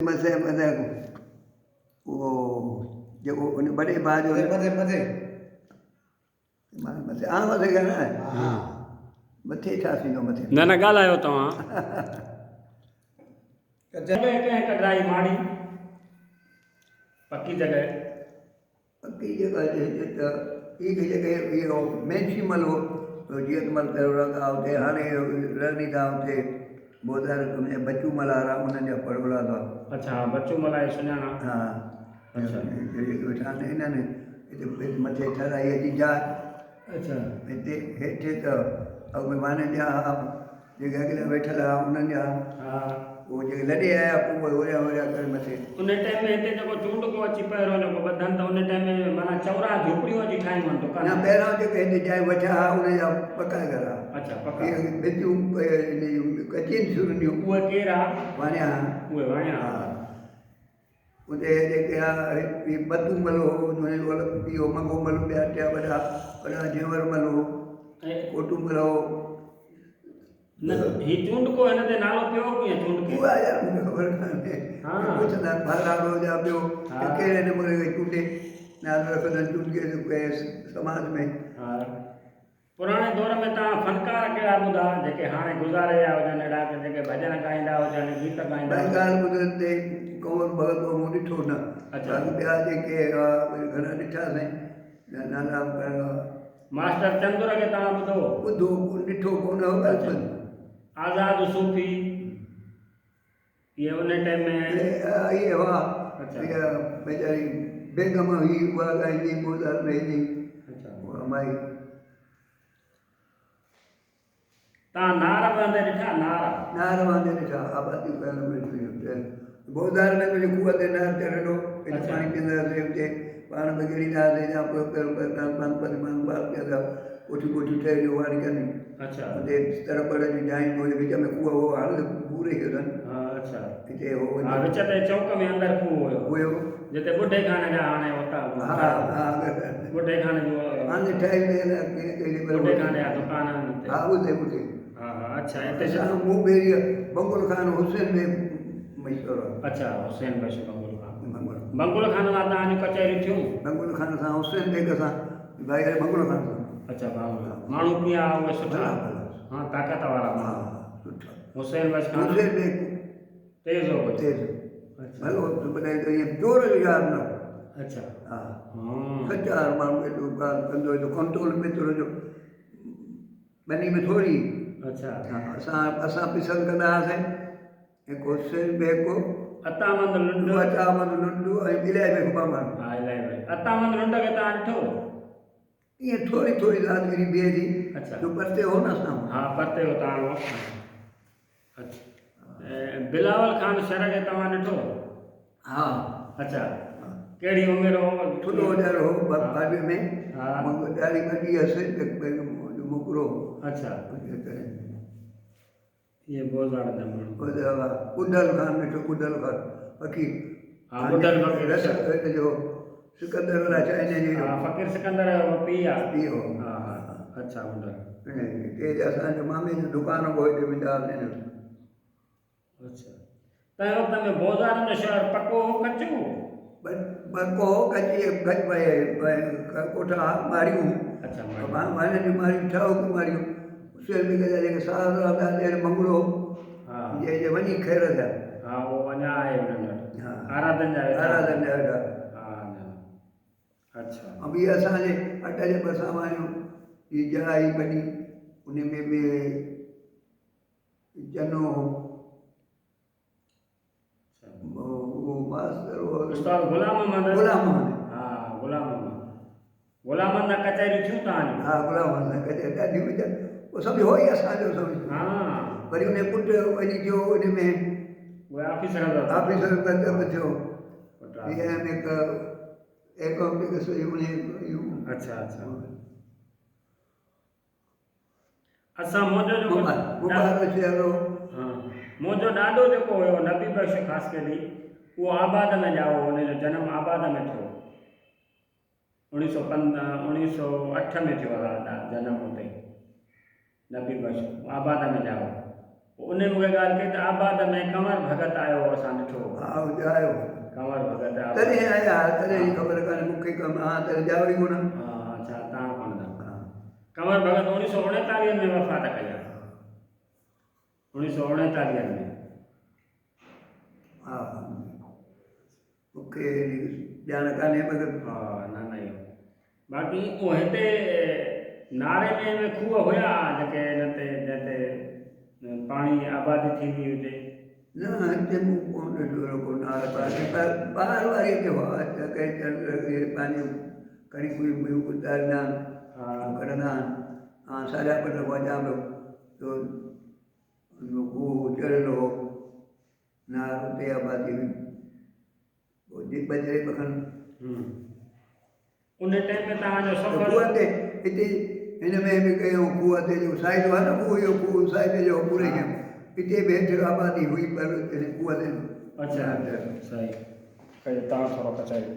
मथे मथे उहो जेको उन बड़े भाउ जो मथे मथे मथे हा मथे ॻाल्हाए हा मथे छा थींदो मथे न न ॻाल्हायो तव्हां जॻह कंहिं कढाई माड़ी पकी जॻह पकी जॻह त ॿी जॻह इहो मेनशीमल हो जीअतमल कयो रहंदा हुते हाणे रहनि था हुते बोधार में बच्चू मल्हारा उन्हनि जा पड़ोला अथव अच्छा बच्चू मलाई सुञाणा हा अच्छा वेठा आहिनि हिननि हिते मथे ठराईअ जी जाइ अच्छा हिते हेठि त अॻु में वाननि जा जेके अॻियां वेठल हुआ उन्हनि जा हा उहो जेके लॾे आया पोइ होरिया होरिया करे मथे उन टाइम में हिते जेको चूंडको अची पहिरियों जेको ॿधनि त उन टाइम में माना चौरा झोपड़ियूं अची ठाहियूं आहिनि दुकान न पहिरियों जेके हिते जाइ वठिया हुआ उनजा पका घर हुआ अच्छा पका इहे भितियूं कचियूं शुरूनियूं उहे केरु आहे वणिया उहे वणिया हा उते जेके आहे बतूमल हो इहो मंगोमल ॿिया टिया वॾा वॾा जेवरमल हो ऐं कोटूमल हो न ही चूंडको हिन ते नालो पियो कीअं चूंडके उहा यार मूंखे ख़बर कान्हे हा पुछंदा फलाणो जा ॿियो हा कहिड़े नमूने भई चूंडे नालो रखंदा आहिनि चूंडके समाज में हा पुराणे दौर में तव्हां फनकार कहिड़ा ॿुधा जेके हाणे गुज़ारे विया हुजनि अहिड़ा के जेके भॼन ॻाईंदा हुजनि गीत ॻाईंदा भई हुजनि ॻाल्हि ॿुधण ते कंवर भगत मूं ॾिठो न अच्छा। बाक़ी ॿिया जेके घणा ॾिठासीं नाला मास्टर चंदुर खे तव्हां ॿुधो ॿुधो ॾिठो कोन हो अच्छा। ॻाल्हि आज़ाद सूफ़ी ये उन टाइम में इहे हुआ अच्छा। इहा वेचारी बेगम हुई उहा ॻाईंदी बोधार में ईंदी अच्छा उहा माई तव्हां नार बंदे ॾिठा नार वांदे ॾिठा आबादी कयल में बोधार में मुंहिंजी कुअ ते नार चढ़ंदो हिते अच्छा। पाणी पीअंदासीं हुते पाण में गिड़ींदासीं या कोठियूं कोठियूं ठहियलूं वारी कनि अच्छा हुते तरबड़ जी जाइयूं हुते विच में कुआ हो हाणे पूरे खे अथनि हा अच्छा हिते हो हा विच ते चौक में अंदरि खूह हुयो हुयो जिते बुढे खाने जा हाणे हुता हा हा बुढे खाने जो हाणे ठहियल बुढे खाने जा दुकान आहिनि हिते हा ॿुधे ॿुधे हा हा अच्छा हिते असां मूं बेरी बंगुल खान हुसैन में मशहूरु आहे अच्छा हुसैन बशी बंगुल खान बंगुल बंगुल खान सां तव्हांजी कचहरी थियूं बंगुल खान सां हुसैन बेग सां भाई बंगुल खान सां अच्छा बंगुल माण्हू कीअं आहे उहे सुठा भला भला हाँ ताक़त वारा हा माण्हू सुठा हुसैन बशी खान हुसैन बेग तेज़ हो कुझु तेज़ अच्छा भलो ॿुधाए त इहे चोर जो यार न अच्छा हा हाँ सचार माण्हू एॾो ॻाल्हि कंदो हुयो कंट्रोल मित्र जो ॿनी में थोरी अच्छा हा असां पिसल कंदा हुआसीं हिकु हुसैन बेग को अतामंद लुंड अचामल लुंडू ऐं इलाही बेग बामण हा इलाही भाई अतामंद लुंड खे तव्हां ॾिठो ईअं थोरी थोरी राति अहिड़ी ॿिए जी अच्छा जो परते हो न असां हा परते हो तव्हां हो अच्छा ऐं बिलावल खान शर खे तव्हां ॾिठो हा अच्छा कहिड़ी उमिरि हो थुल्हो वीचारो हो हा। बाबे में हा ॾाढी वॾी हुअसि मोकिलो अच्छा ये बोज़ार जा माण्हू कुंडल खान ॾिठो कुंडल खान फ़कीर हा ॿुधल फ़कीर जो सिकंदर वारा छा हिन जी हा फ़कीर सिकंदर जो पीउ आहे पीउ हो हा हा अच्छा ॿुधल केरु असांजे मामे जो दुकानु हो हिते वेंदा हुआसीं अच्छा तंहिं वक़्त में बोज़ार जो शहर पको हो कचो हो बको कची कोठा मारियूं अच्छा वाइन जूं मारियूं ठहूं मारियूं हुसैन बेग जा जेके सार रहंदा ॾेढ मंगलो हा जे वञी ख़ैर जा हा उहो अञा आहे हुननि वटि हा आराधन जा वेठा आराधन जा वेठा हा अञा अच्छा ऐं ॿी असांजे अट जे भरिसां वारियूं हीअ जाइ वॾी उन में बि चनो उहो मास्तर उस्ताद गुलाम अहमद गुलाम अहमद हा गुलाम अहमद गुलाम अहमद कचहरी थियूं तव्हांजूं हा गुलाम अहमद कचहरी ॾाढियूं वीचार उहो सम्झो हो ई असांजो सम्झो हा वरी उन पुटु वञी थियो उन में उहे ऑफिसर था ऑफिसर बदब थियो पुटा हीअ हिकु एकाउंटिंग उन अच्छा अच्छा असां मुंहिंजो जेको मुबारक शहरो हा मुंहिंजो ॾाॾो जेको हुयो नबी बख्श ख़ासि करे उहो आबाद में ॼाओ हुनजो जनमु आबाद में थियो 1908 में थियो आहे जनमु हुते नबी बख्श आबाद में ॼाओ उन मूंखे ॻाल्हि कई त आबाद में कंवर भगत आयो असां ॾिठो हा ॿुधायो कंवर भगत आबाद तॾहिं आया तॾहिं जी ख़बर कान्हे मूंखे कमु हा त ॼाओ ई कोन हा अच्छा तव्हां कोन था हा कंवर भगत 1939 में वफ़ात कई आहे 1939 में हा मूंखे ॼाण कान्हे मगर हा न न इहो बाक़ी उहो हिते नारे में खूह हुया जेके हिन ते जिते पाणी आबादी थींदी हुजे न हिते मूं कोन ॾिठो अहिड़ो को नार पर ॿाहिरि वारी ते हुआ कंहिं पंहिंजो कड़ी कुड़ी ॿियूं गुज़ारींदा आहिनि कढंदा आहिनि साॼा पट वॼा पियो तो खूह चढ़ियल हो नार उते आबादी हुई पोइ ॿ पखनि उन टाइम में तव्हांजो सफ़र खूह ते हिते हिन में बि कयूं खूह ते जो साइड आहे न खूह इहो खूह साइड जो पूरे खे हिते बि हेठि आबादी हुई पर खूह ते अच्छा सही कयो तव्हां थोरो पचायो